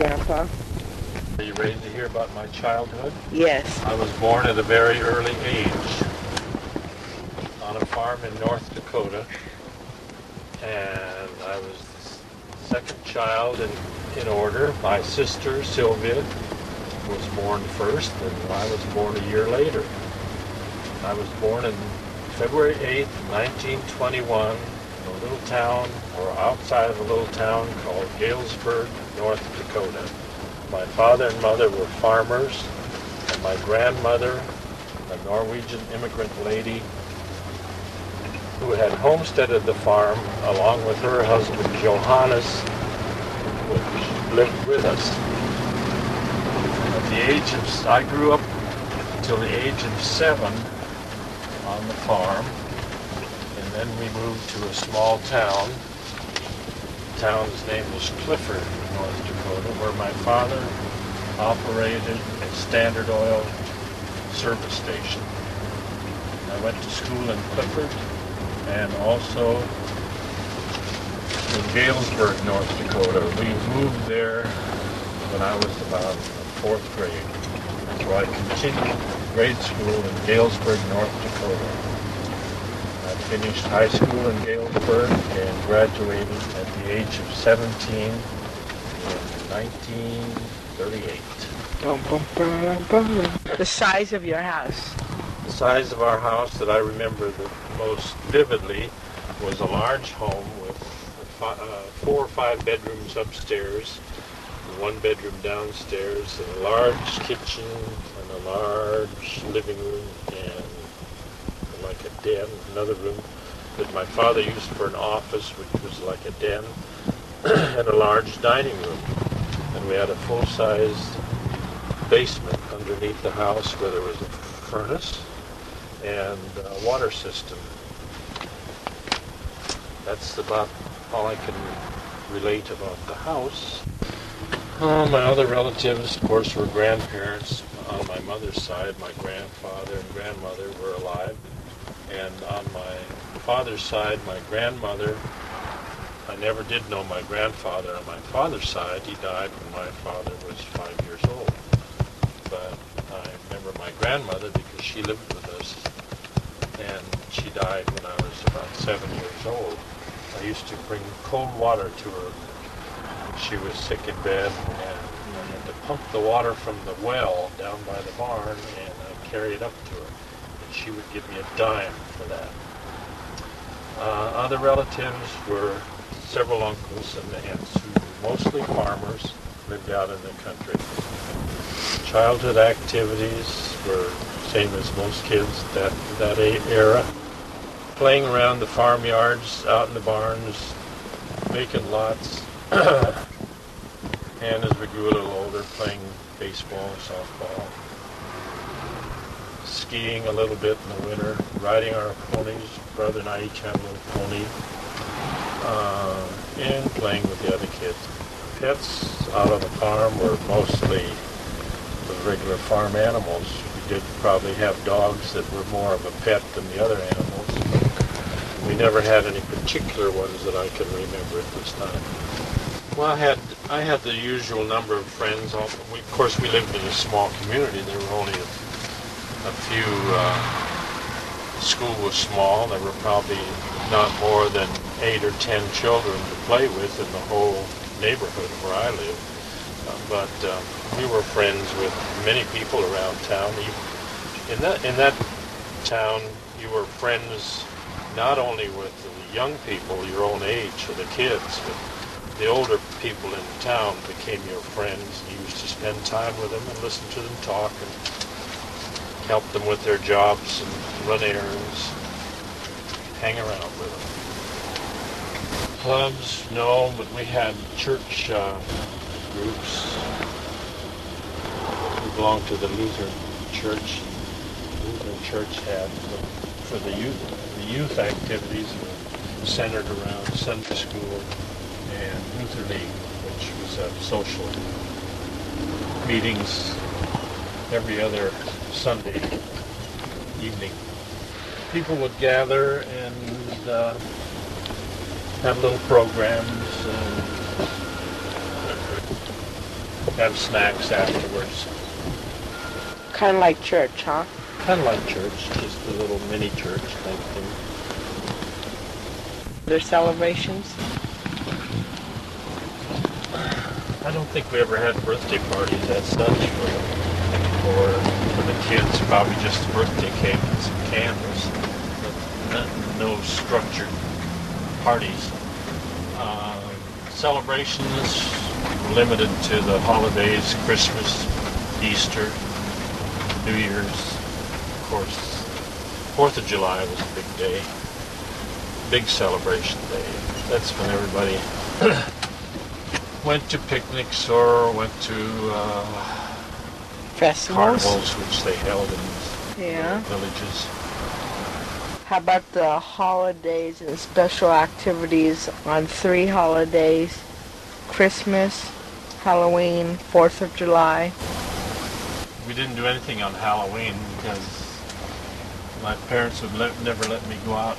Grandpa. Are you ready to hear about my childhood? Yes. I was born at a very early age on a farm in North Dakota, and I was the second child in order. My sister, Sylvia, was born first, and I was born a year later. I was born on February 8th, 1921, in a little town, or outside of a little town called Galesburg, North Dakota. My father and mother were farmers, and my grandmother, a Norwegian immigrant lady who had homesteaded the farm along with her husband Johannes, which lived with us. At the age of, I grew up until the age of 7 on the farm, and then we moved to a small town. The town's name was Clifford, North Dakota, where my father operated a Standard Oil service station. I went to school in Clifford and also in Galesburg, North Dakota. We moved there when I was about 4th grade. So I continued grade school in Galesburg, North Dakota. I finished high school in Galesburg and graduated at the age of 17 in 1938. The size of your house. The size of our house that I remember the most vividly was a large home with 4 or 5 bedrooms upstairs, 1 bedroom downstairs, and a large kitchen and a large living room and like a den, another room that my father used for an office, which was like a den, and a large dining room. And we had a full-size basement underneath the house where there was a furnace and a water system. That's about all I can relate about the house. My other relatives, of course, were grandparents. On my mother's side, my grandfather and grandmother were alive. And on my father's side, my grandmother, I never did know my grandfather. On my father's side, he died when my father was 5 years old. But I remember my grandmother because she lived with us, and she died when I was about 7 years old. I used to bring cold water to her when she was sick in bed, and I had to pump the water from the well down by the barn, and I'd carry it up to her. And she would give me a dime for that. Other relatives were several uncles and aunts who were mostly farmers, lived out in the country. Childhood activities were same as most kids that era. Playing around the farmyards, out in the barns, making lots. And as we grew a little older, playing baseball, softball, skiing a little bit in the winter, riding our ponies. Brother and I each had a little pony, and playing with the other kids. Pets out on the farm were mostly the regular farm animals. We did probably have dogs that were more of a pet than the other animals. We never had any particular ones that I can remember at this time. Well, I had the usual number of friends. Of course, we lived in a small community. There were only a few. The school was small. There were probably not more than 8 or 10 children to play with in the whole neighborhood where I lived. But we were friends with many people around town. In that town, you were friends not only with the young people your own age, or the kids, but the older people in the town became your friends. You used to spend time with them and listen to them talk and help them with their jobs and run errands, hang around with them. Clubs, no, but we had church groups. We belonged to the Lutheran Church. The Lutheran Church had, for the youth activities were centered around Sunday school and Luther League, which was social meetings every other Sunday evening. People would gather and have little programs. have snacks afterwards. Kind of like church, huh? Kind of like church, just a little mini church type thing. Their celebrations? I don't think we ever had birthday parties as such for the kids. Probably just the birthday cake and some candles. But no structured parties. Celebrations were limited to the holidays, Christmas, Easter, New Year's. Of course, 4th of July was a big day. Big celebration day. That's when everybody went to picnics or went to Festivals? carnivals, which they held in Yeah. villages. How about the holidays and special activities on 3 holidays? Christmas, Halloween, 4th of July. We didn't do anything on Halloween because my parents would never let me go out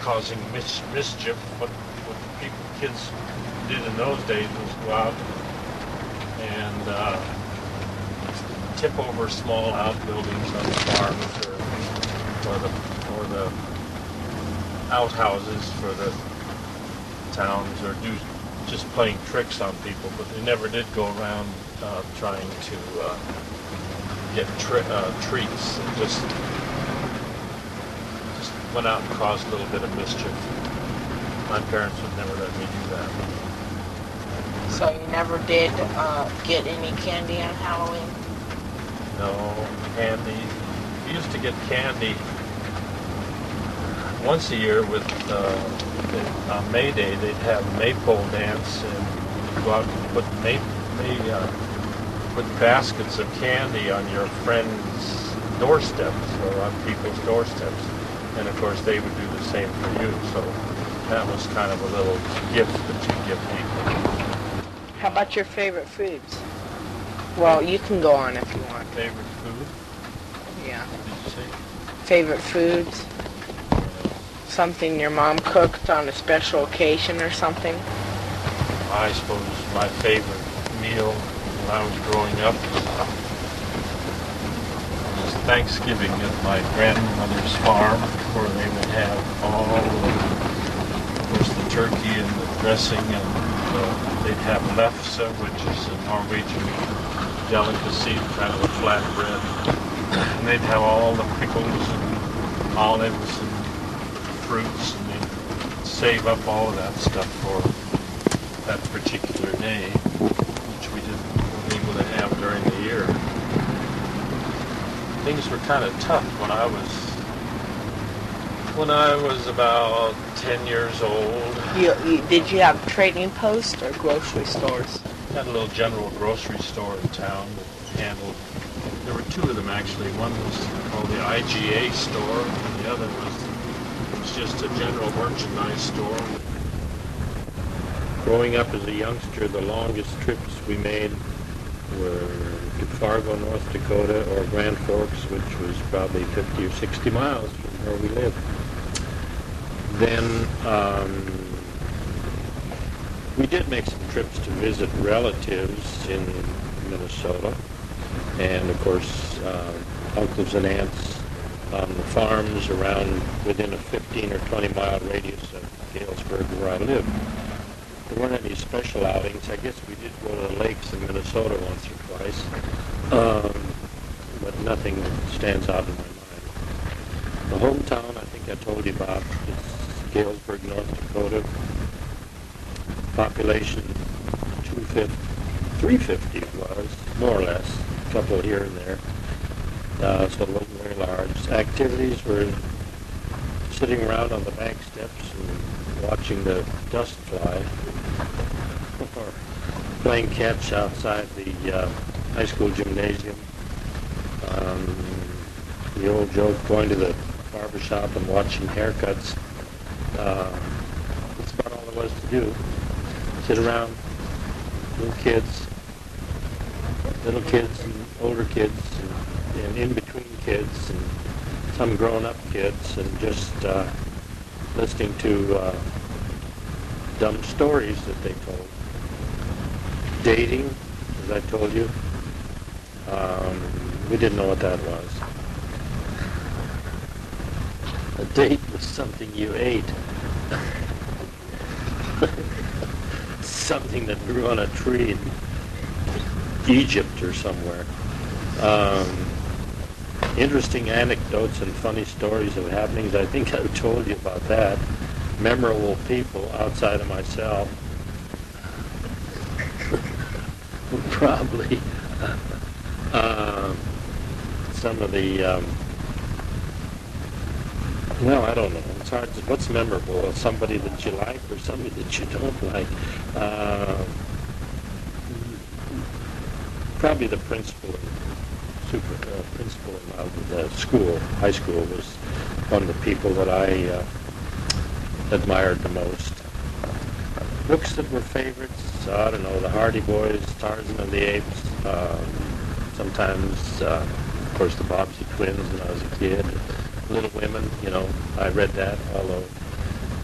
causing mischief. What kids did in those days was go out and tip over small outbuildings on the farms or the outhouses for the towns, or do just playing tricks on people, but they never did go around trying to get treats. They just went out and caused a little bit of mischief. My parents would never let me do that. So you never did get any candy on Halloween? No candy. We used to get candy once a year with on May Day. They'd have a maypole dance and go out and put put baskets of candy on your friends' doorsteps or on people's doorsteps, and of course they would do the same for you. So that was kind of a little gift that you give people. How about your favorite foods? Well, you can go on if you want. Favorite food? Yeah. Did you say? Favorite foods? Something your mom cooked on a special occasion or something? I suppose my favorite meal when I was growing up was Thanksgiving at my grandmother's farm, where they would have all of course the turkey and the dressing, and they'd have lefse, which is a Norwegian delicacy, kind of a flat bread. And they'd have all the pickles and olives and fruits, and they'd save up all of that stuff for that particular day, which we weren't able to have during the year. Things were kind of tough when I was about 10 years old. Did you have trading posts or grocery stores? Had a little general grocery store in town that handled. There were 2 of them actually. One was called the IGA store, and the other was just a general merchandise store. Growing up as a youngster, the longest trips we made were to Fargo, North Dakota, or Grand Forks, which was probably 50 or 60 miles from where we lived. Then we did make some trips to visit relatives in Minnesota, and of course uncles and aunts on the farms around within a 15 or 20 mile radius of Galesburg where I lived. There weren't any special outings. I guess we did go to the lakes in Minnesota once or twice, but nothing that stands out in my mind. The hometown I think I told you about is Galesburg, North Dakota. Population 350 it was, more or less, a couple here and there, so it wasn't very large. Activities were sitting around on the bank steps and watching the dust fly, or playing catch outside the high school gymnasium. The old joke, going to the barber shop and watching haircuts. That's about all there was to do. Sit around, little kids and older kids, and in between kids, and some grown-up kids, and just listening to dumb stories that they told. Dating, as I told you. We didn't know what that was. A date was something you ate. Something that grew on a tree in Egypt or somewhere. Interesting anecdotes and funny stories of happenings. I think I've told you about that. Memorable people outside of myself. Probably some of the, well, I don't know. It's hard to, what's memorable? Somebody that you like or somebody that you don't like? Probably the principal of the school, high school, was one of the people that I admired the most. Books that were favorites, I don't know, the Hardy Boys, Tarzan of the Apes, sometimes, of course, the Bobbsey Twins when I was a kid, Little Women, you know, I read that, although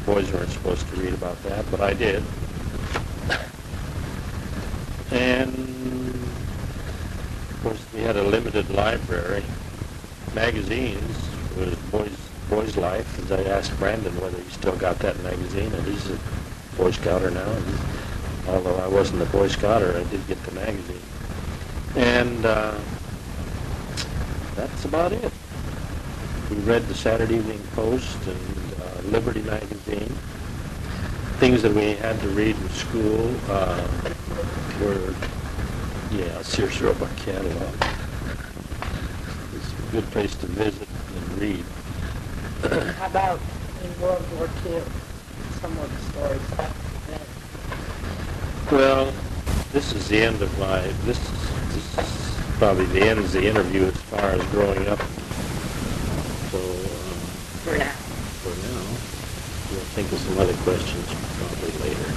boys weren't supposed to read about that, but I did. And, of course, we had a limited library. Magazines was Boys Life, as I asked Brandon whether he still got that magazine, and he's a Boy Scouter now, and although I wasn't a Boy Scouter, I did get the magazine. And that's about it. We read the Saturday Evening Post and Liberty magazine. Things that we had to read in school were, Sears Roebuck catalog. It's a good place to visit and read. How about in World War II? Some of the stories. Well, this is the end of my, this is probably the end of the interview as far as growing up. So, For now. We'll think of some other questions probably later.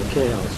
Okay, I'll